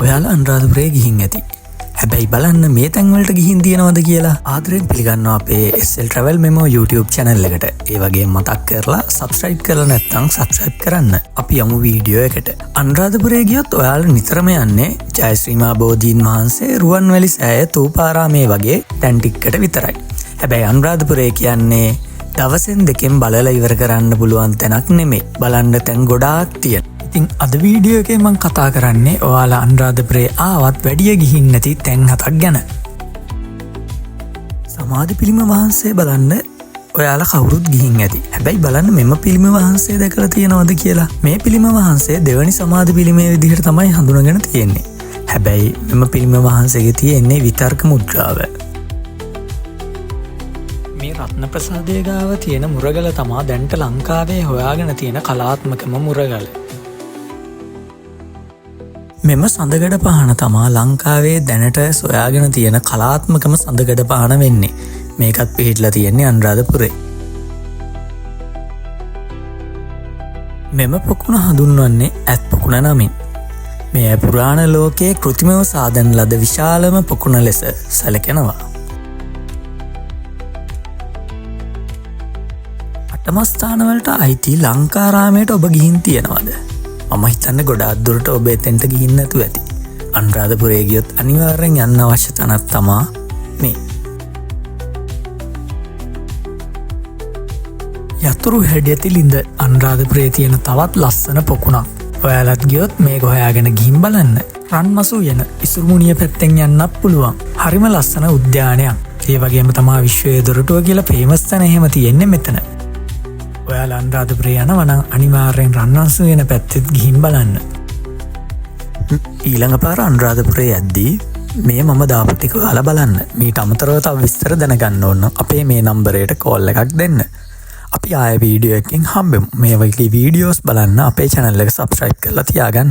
ඔයාලා අනුරාධපුරේ ගිහින් ඇති. හැබැයි බලන්න මේ තැන්වලට ගිහින් තියෙනවද කියලා. ආදරෙන් පිළිගන්නවා අපේ SL Travel Memo YouTube channel එකට. ඒ වගේම මතක් කරලා subscribe කරලා නැත්නම් subscribe කරන්න. අපි යමු වීඩියෝ එකට. අනුරාධපුරේ ගියොත් ඔයාලා නිතරම යන්නේ ජයශ්‍රී මහා බෝධීන් වහන්සේ, රුවන්වැලි සෑය, තූපාරාමේ වගේ තැන් ටිකකට විතරයි. හැබැයි අනුරාධපුරේ කියන්නේ දවසෙන් දෙකෙන් බලලා ඉවර කරන්න පුළුවන් තැනක් නෙමෙයි. බලන්න තැන් ගොඩාක් තියෙනවා. ඉතින් අද වීඩියෝ එකේ මම කතා කරන්නේ ඔයාලා අනුරාධපුරේ ආවත් වැඩිය ගිහින් නැති තැන් 7ක් ගැන. සමාධි පිළිම වහන්සේ බලන්න ඔයාලා කවුරුත් ගිහින් ඇති. හැබැයි බලන්න මෙම පිළිම වහන්සේ දැකලා තියෙනවද කියලා. මේ පිළිම වහන්සේ දෙවනි සමාධි පිළිමේ විදිහට තමයි හඳුනගෙන තියෙන්නේ. හැබැයි මෙම පිළිම වහන්සේගේ තියෙන්නේ විතර්ක මුද්‍රාව. මේ රත්න ප්‍රසාදය ගාව තියෙන මුරගල තමා දැන්ට ලංකාවේ හොයාගෙන තියෙන කලාත්මකම මුරගල. මෙම සඳගඩ පහන තමා ලංකාවේ දැනට සොයාගෙන තියෙන කලාත්මකම සඳගඩ පහන වෙන්නේ. මේකත් පිහිටලා තියෙන්නේ අනුරාධපුරේ. මෙම පොකුණ හඳුන්වන්නේ ඇත් පොකුණ නමින්. මේ පුරාණ ලෝකයේ කෘත්‍රිමව සාදන ලද විශාලම පොකුණ ලෙස සැලකෙනවා. අටමස්ථානවලට අයිති ලංකාරාමයට ඔබ ගිහින් තියෙනවද? මම හිතන්නේ ගොඩාක් දුරට ඔබ එතෙන්ට ගිහින් නැතුව ඇති. අනුරාධපුරේ ගියොත් අනිවාර්යෙන් යන්න අවශ්‍ය තැනක් තමා මේ. යතුරු හැඩයතිලින්ද අනුරාධපුරේ තියෙන තවත් ලස්සන පොකුණක්. ඔයාලත් ගියොත් මේක හොයාගෙන ගිහින් බලන්න. රන්මසු යන ඉසුරුමුණිය පැත්තෙන් යන්නත් පුළුවන්. හරිම ලස්සන උද්‍යානයක්. ඒ වගේම තමා විශ්වයේ දොරටුව කියලා ෆේමස් තැන එහෙම තියෙන්නේ මෙතන. ඔයාලා අනුරාධපුරේ යනවා නම් අනිවාර්යෙන් රන්වංශ වෙන පැත්තෙත් ගිහින් බලන්න. ඊළඟ පාර අනුරාධපුරේ යද්දී මේ මම දාපු ටික ඔයාලා බලන්න. මීට අමතරව තව විස්තර දැනගන්න ඕන අපේ මේ නම්බරයට කෝල් එකක් දෙන්න. අපි ආයෙ වීඩියෝ එකකින් හම්බෙමු. මේ වගේ වීඩියෝස් බලන්න අපේ channel එක subscribe කරලා තියාගන්න.